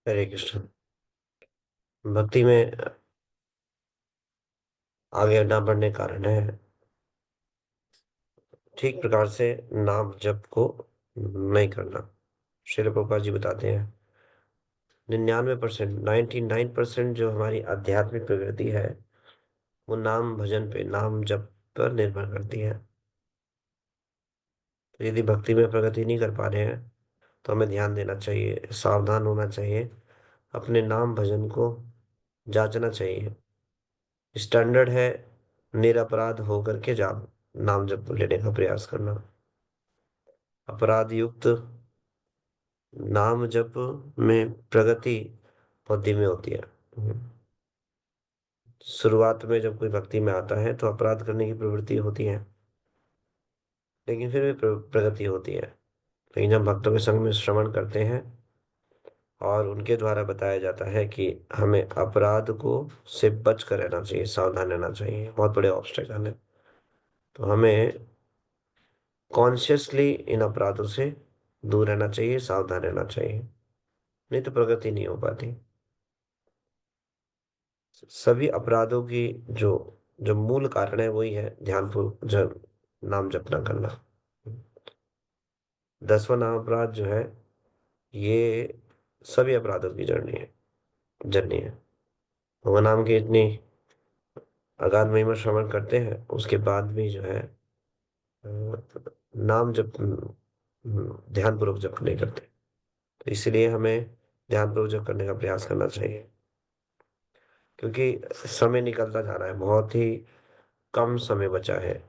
हरे कृष्ण। भक्ति में आगे ना बढ़ने का कारण है ठीक प्रकार से नाम जप को नहीं करना। श्रील प्रभुपाद जी बताते हैं 99%, 99% जो हमारी आध्यात्मिक प्रगति है वो नाम भजन पे, नाम जप पर निर्भर करती है। तो यदि भक्ति में प्रगति नहीं कर पा रहे हैं तो हमें ध्यान देना चाहिए, सावधान होना चाहिए, अपने नाम भजन को जांचना चाहिए। स्टैंडर्ड है निरपराध होकर के जाप नाम जप लेने का प्रयास करना। अपराध युक्त नाम जप में प्रगति बहुत धीमी होती है। शुरुआत में जब कोई भक्ति में आता है तो अपराध करने की प्रवृत्ति होती है, लेकिन फिर भी प्रगति होती है। लेकिन जब भक्तों के संग में श्रवण करते हैं और उनके द्वारा बताया जाता है कि हमें अपराध को से बच कर रहना चाहिए, सावधान रहना चाहिए, बहुत बड़े ऑब्स्टेकल है, तो हमें कॉन्शियसली इन अपराधों से दूर रहना चाहिए, सावधान रहना चाहिए, नहीं तो प्रगति नहीं हो पाती। सभी अपराधों की जो जो मूल कारण है वही है ध्यानपूर्वक जब नाम जप ना करना। 10वां नाम अपराध जो है ये सभी अपराधों की जर्नी है। भगवान नाम की इतनी अगाध महिमा श्रवण करते हैं उसके बाद भी जो है अ, नाम जप ध्यानपूर्वक जप नहीं करते। तो इसलिए हमें ध्यानपूर्वक जप करने का प्रयास करना चाहिए, क्योंकि समय निकलता जा रहा है, बहुत ही कम समय बचा है।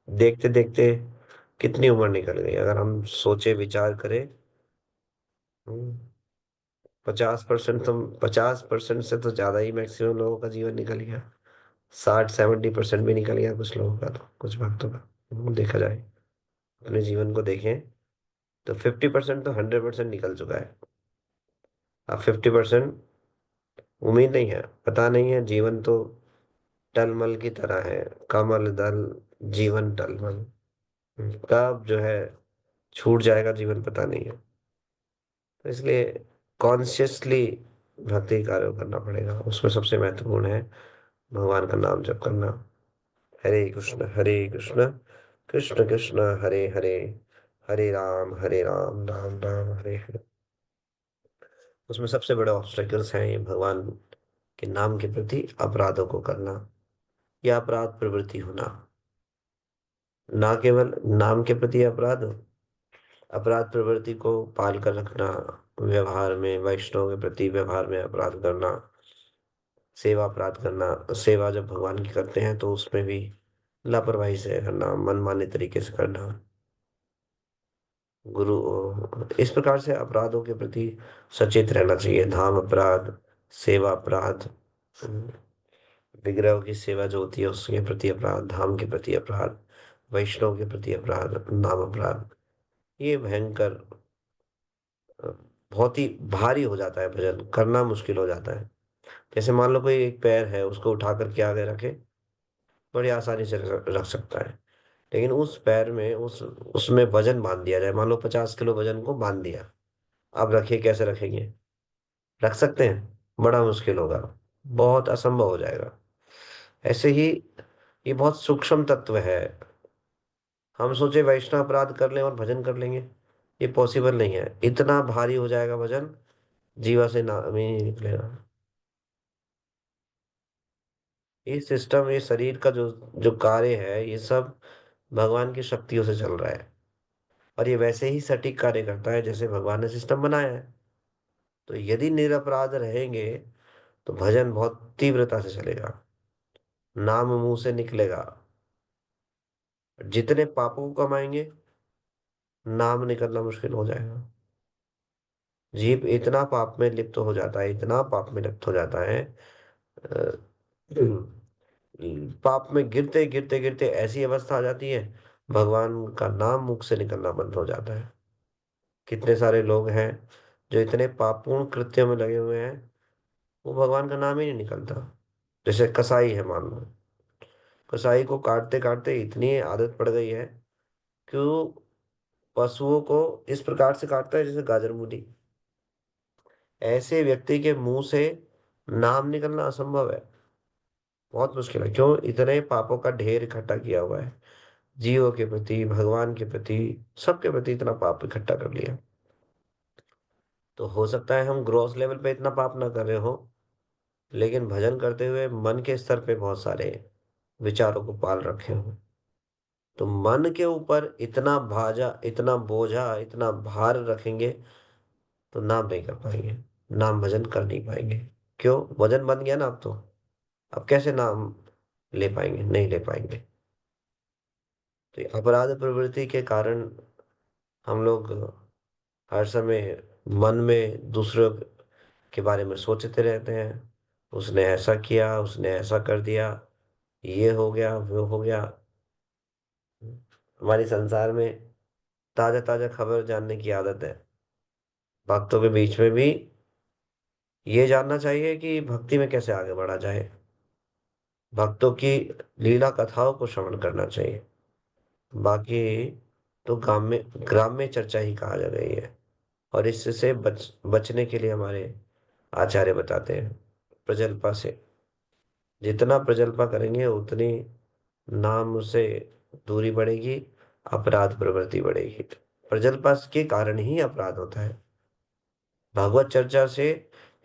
देखते देखते कितनी उम्र निकल गई अगर हम सोचे विचार करें। 50% तो 50% से तो ज्यादा ही मैक्सिमम लोगों का जीवन निकल गया। 60-70% भी निकल गया कुछ लोगों का, तो कुछ भक्तों का। देखा जाए, अपने जीवन को देखें तो 50% तो 100% निकल चुका है। अब 50% उम्मीद नहीं है, पता नहीं है, जीवन तो टलमल की तरह है। कमल दल जीवन टलमल, कब जो है छूट जाएगा जीवन पता नहीं है। तो इसलिए कॉन्शियसली भक्ति कार्य करना पड़ेगा, उसमें सबसे महत्वपूर्ण है भगवान का नाम जप करना। हरे कृष्ण कृष्ण कृष्ण हरे हरे, हरे राम राम राम हरे हरे। उसमें सबसे बड़े ऑब्स्टेकल्स हैं ये भगवान के नाम के प्रति अपराधों को करना या अपराध प्रवृत्ति होना। ना केवल नाम के प्रति अपराध, अपराध प्रवृत्ति को पाल कर रखना, व्यवहार में वैष्णव के प्रति व्यवहार में अपराध करना, सेवा अपराध करना। सेवा जब भगवान की करते हैं तो उसमें भी लापरवाही से करना, मनमाने तरीके से करना, गुरु इस प्रकार से अपराधों के प्रति सचेत रहना चाहिए। धाम अपराध, सेवा अपराध, विग्रह की सेवा जो होती है उसके प्रति अपराध, धाम के प्रति अपराध, वैष्णव के प्रति अपराध, नाम अपराध, ये भयंकर बहुत ही भारी हो जाता है, भजन करना मुश्किल हो जाता है। जैसे मान लो कोई एक पैर है उसको उठा करके आगे रखे, बड़ी आसानी से रख सकता है। लेकिन उस पैर में उसमें वजन बांध दिया जाए, मान लो 50 किलो वजन को बांध दिया, अब रखिए कैसे रखेंगे? रख सकते हैं? बड़ा मुश्किल होगा, बहुत असंभव हो जाएगा। ऐसे ही ये बहुत सूक्ष्म तत्व है। हम सोचे वैष्णव अपराध कर लें और भजन कर लेंगे, ये पॉसिबल नहीं है, इतना भारी हो जाएगा भजन, जीवा से नाम ही नहीं निकलेगा। ये सिस्टम, ये शरीर का जो जो कार्य है ये सब भगवान की शक्तियों से चल रहा है, और ये वैसे ही सटीक कार्य करता है जैसे भगवान ने सिस्टम बनाया है। तो यदि निरपराध रहेंगे तो भजन बहुत तीव्रता से चलेगा, नाम मुंह से निकलेगा। जितने पापों को कमाएंगे नाम निकलना मुश्किल हो जाएगा। जीव इतना पाप में लिप्त हो जाता है, इतना पाप में लिप्त हो जाता है, अ, पाप में गिरते गिरते गिरते ऐसी अवस्था आ जाती है भगवान का नाम मुख से निकलना बंद हो जाता है। कितने सारे लोग हैं जो इतने पापपूर्ण कृत्यों में लगे हुए हैं, वो भगवान का नाम ही नहीं निकलता। जैसे कसाई है मान लो, कसाई को काटते काटते इतनी आदत पड़ गई है कि वो पशुओं को इस प्रकार से काटता है जैसे गाजर मूली। ऐसे व्यक्ति के मुंह से नाम निकलना असंभव है। बहुत मुश्किल है। क्यों? इतने पापों का ढेर इकट्ठा किया हुआ है, जीवों के प्रति, भगवान के प्रति, सबके प्रति इतना पाप इकट्ठा कर लिया। तो हो सकता है हम ग्रॉस लेवल पे इतना पाप ना कर रहे हो, लेकिन भजन करते हुए मन के स्तर पे बहुत सारे विचारों को पाल रखे हो। तो मन के ऊपर इतना इतना बोझा, इतना भार रखेंगे तो नाम नहीं कर पाएंगे, नाम भजन कर नहीं पाएंगे। क्यों? वजन बन गया ना अब तो। अब कैसे नाम ले पाएंगे? नहीं ले पाएंगे। तो ये अपराध प्रवृत्ति के कारण हम लोग हर समय मन में दूसरों के बारे में सोचते रहते हैं। उसने ऐसा किया, उसने ऐसा कर दिया, ये हो गया, वो हो गया। हमारी संसार में ताजा ताजा खबर जानने की आदत है। भक्तों के बीच में भी ये जानना चाहिए कि भक्ति में कैसे आगे बढ़ा जाए। भक्तों की लीला कथाओं को श्रवण करना चाहिए। बाकी तो ग्राम्य चर्चा ही कहा जा रही है। और इससे बचने के लिए हमारे आचार्य बताते हैं, प्रजल्पा से। जितना प्रजल्पा करेंगे उतनी नाम से दूरी बढ़ेगी, अपराध प्रवृत्ति बढ़ेगी। प्रजल्पा के कारण ही अपराध होता है। भागवत चर्चा से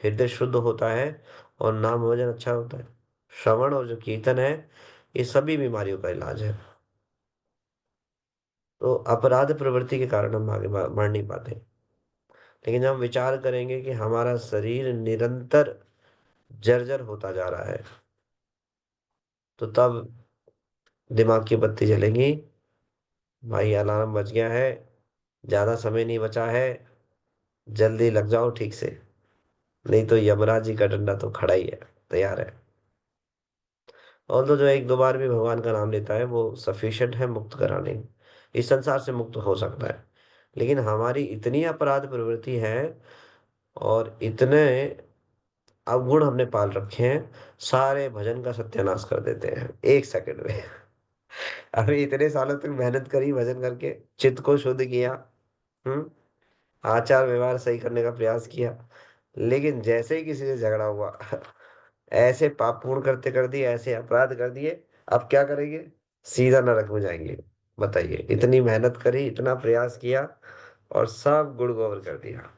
हृदय शुद्ध होता है और नाम भजन अच्छा होता है। श्रवण और जो कीर्तन है, ये सभी बीमारियों का इलाज है। तो अपराध प्रवृत्ति के कारण हम आगे बढ़ नहीं पाते। लेकिन जब हम विचार करेंगे कि हमारा शरीर निरंतर जर्जर होता जा रहा है, तो तब दिमाग की बत्ती जलेगी। भाई अलार्म बज गया है, ज्यादा समय नहीं बचा है, जल्दी लग जाओ ठीक से, नहीं तो यमराज जी का डंडा तो खड़ा ही है, तैयार है। और तो जो एक दो बार भी भगवान का नाम लेता है वो सफिशिएंट है मुक्त कराने। इस संसार से मुक्त हो सकता है। लेकिन हमारी इतनी अपराध प्रवृत्ति है और इतने अवगुण हमने पाल रखे हैं, सारे भजन का सत्यानाश कर देते हैं एक सेकंड में। अभी इतने सालों तक मेहनत करी भजन करके, चित्त को शुद्ध किया, हम्म आचार व्यवहार सही करने का प्रयास किया, लेकिन जैसे ही किसी से झगड़ा हुआ, ऐसे पाप पूर्ण करते कर दिए, ऐसे अपराध कर दिए। अब क्या करेंगे? सीधा नरक में जाएंगे। बताइए, इतनी मेहनत करी, इतना प्रयास किया और सब गुड़ गोबर कर दिया।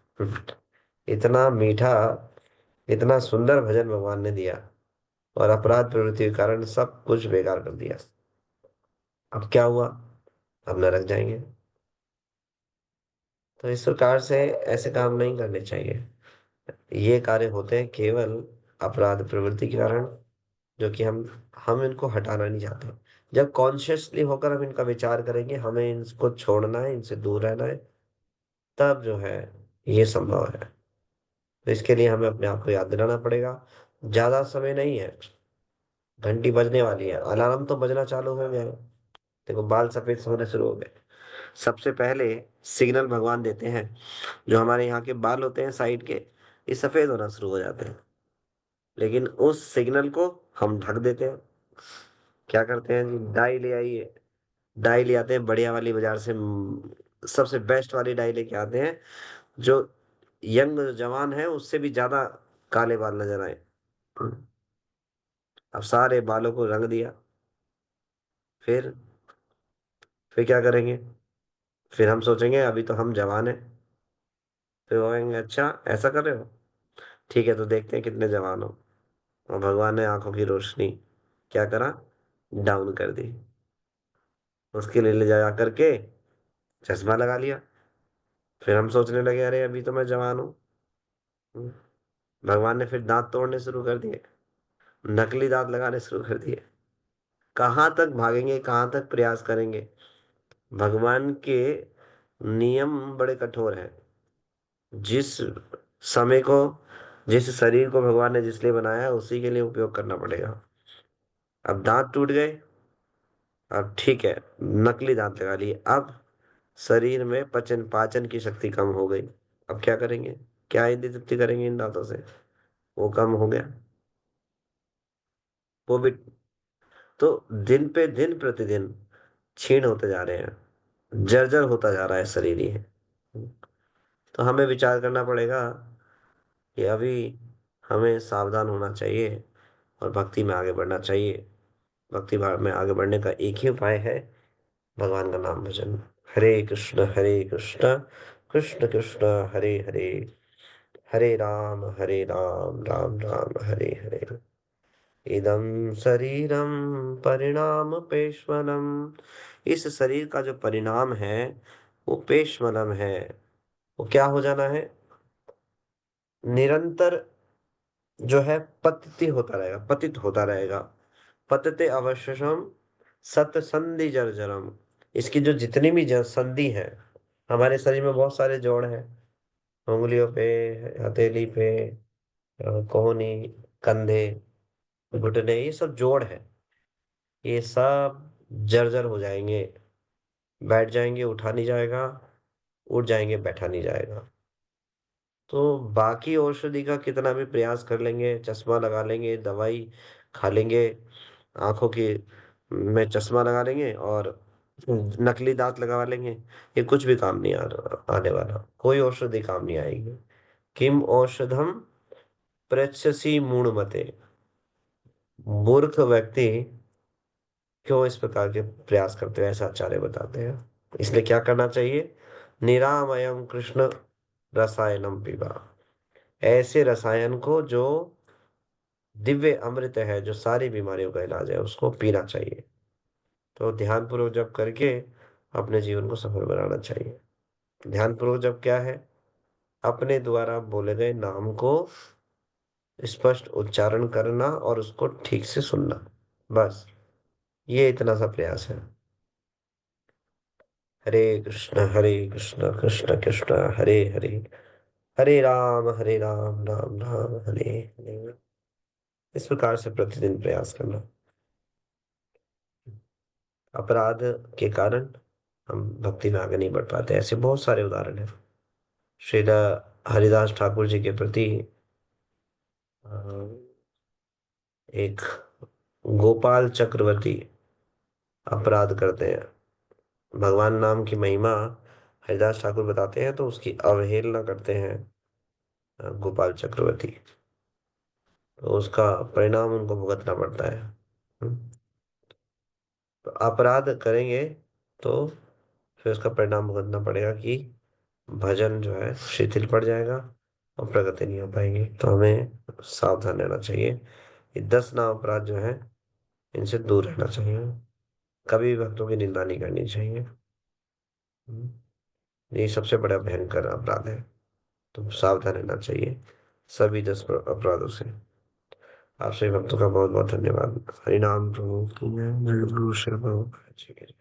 इतना मीठा, इतना सुंदर भजन भगवान ने दिया और अपराध प्रवृत्ति के कारण सब कुछ बेकार कर दिया। अब क्या हुआ? अब नरक जाएंगे। तो इस प्रकार से ऐसे काम नहीं करने चाहिए। ये कार्य होते हैं केवल अपराध प्रवृत्ति के कारण, जो कि हम इनको हटाना नहीं चाहते। जब कॉन्शियसली होकर हम इनका विचार करेंगे, हमें इनको छोड़ना है, इनसे दूर रहना है, तब जो है ये संभव है। तो इसके लिए हमें अपने आप को याद दिलाना पड़ेगा। ज्यादा समय नहीं है, घंटी बजने वाली है, अलार्म तो बजना चालू हो गया है। देखो, बाल सफेद होने शुरू हो गए। सबसे पहले सिग्नल भगवान देते हैं। जो हमारे यहाँ के बाल होते हैं साइड के, ये सफेद होना शुरू हो जाते हैं। लेकिन उस सिग्नल को हम ढक देते हैं। क्या करते हैं जी? डाई ले आइए। डाई ले आते हैं बढ़िया वाली बाजार से, सबसे बेस्ट वाली डाई लेके आते हैं, जो यंग जवान है उससे भी ज्यादा काले बाल नजर आए। अब सारे बालों को रंग दिया। फिर फिर क्या करेंगे? फिर हम सोचेंगे अभी तो हम जवान हैं। फिर वो कहेंगे अच्छा ऐसा कर रहे हो, ठीक है तो देखते हैं कितने जवान हो। और भगवान ने आंखों की रोशनी क्या करा? डाउन कर दी। उसके लिए ले जा करके चश्मा लगा लिया। फिर हम सोचने लगे अरे अभी तो मैं जवान हूँ। हम्म, भगवान ने फिर दांत तोड़ने शुरू कर दिए, नकली दांत लगाने शुरू कर दिए। कहाँ तक भागेंगे, कहाँ तक प्रयास करेंगे? भगवान के नियम बड़े कठोर हैं। जिस समय को, जिस शरीर को भगवान ने जिस लिए बनाया है उसी के लिए उपयोग करना पड़ेगा। अब दांत टूट गए, अब ठीक है, नकली दांत लगा लिए। अब शरीर में पचन पाचन की शक्ति कम हो गई। अब क्या करेंगे? क्या हिंदी तृप्ति करेंगे इन दांतों से? वो कम हो गया। वो भी तो दिन पे दिन प्रतिदिन क्षीण होते जा रहे हैं, जर्जर होता जा रहा है शरीर ये। तो हमें विचार करना पड़ेगा कि अभी हमें सावधान होना चाहिए और भक्ति में आगे बढ़ना चाहिए। भक्ति भाव में आगे बढ़ने का एक ही उपाय है, भगवान का नाम भजन। हरे कृष्ण कृष्ण कृष्ण हरे हरे, हरे राम राम राम हरे हरे। इदं शरीरम परिणाम पेशवनम, इस शरीर का जो परिणाम है वो पेशवनम है। वो क्या हो जाना है? निरंतर जो है पतित होता रहेगा, पतित होता रहेगा। पतते अवशेषम सत संधि जर्जरम। इसकी जो जितनी भी संधि है, हमारे शरीर में बहुत सारे जोड़ हैं, उंगलियों पे, हथेली पे, कोहनी, कंधे, घुटने, ये सब जोड़ है। ये सब जर्जर हो जाएंगे, बैठ जाएंगे, उठा नहीं जाएगा, उठ जाएंगे, बैठा नहीं जाएगा। तो बाकी औषधि का कितना भी प्रयास कर लेंगे, चश्मा लगा लेंगे, दवाई खा लेंगे, आंखों की में चश्मा लगा लेंगे और नकली दांत लगा लेंगे, ये कुछ भी काम नहीं आने वाला। कोई औषधि काम नहीं आएगी। किम औषधम पृच्छसि मूढ़मते। मूर्ख व्यक्ति क्यों इस प्रकार के प्रयास करते हैं, ऐसा आचार्य बताते हैं। इसलिए क्या करना चाहिए? निरामयम कृष्ण रसायनम पीबा। ऐसे रसायन को जो दिव्य अमृत है, जो सारी बीमारियों का इलाज है, उसको पीना चाहिए। तो ध्यान पूर्वक जप करके अपने जीवन को सफल बनाना चाहिए। ध्यान पूर्वक जप क्या है? अपने द्वारा बोले गए नाम को स्पष्ट उच्चारण करना और उसको ठीक से सुनना, बस ये इतना सा प्रयास है। हरे कृष्ण कृष्ण कृष्ण हरे हरे, हरे राम राम राम हरे हरे। इस प्रकार से प्रतिदिन प्रयास करना। अपराध के कारण हम भक्ति में आगे नहीं बढ़ पाते, ऐसे बहुत सारे उदाहरण हैं। श्रील हरिदास ठाकुर जी के प्रति अ, एक गोपाल चक्रवर्ती अपराध करते हैं। भगवान नाम की महिमा हरिदास ठाकुर बताते हैं, तो उसकी अवहेलना करते हैं गोपाल चक्रवर्ती। तो उसका परिणाम उनको भुगतना पड़ता है। हम्म। तो अपराध करेंगे तो फिर उसका परिणाम भुगतना पड़ेगा कि भजन जो है शिथिल पड़ जाएगा और प्रगति नहीं हो पाएगी। तो हमें सावधान रहना चाहिए। ये 10 नाम अपराध जो है, इनसे दूर रहना चाहिए। कभी भी भक्तों की निंदा नहीं करनी चाहिए। ये सबसे बड़ा भयंकर अपराध है। तो सावधान रहना चाहिए सभी 10 अपराधों से। आप सभी भक्तों का बहुत बहुत धन्यवाद। हरिनाम प्रभु की जय, गुरु शरण प्रभु की जय।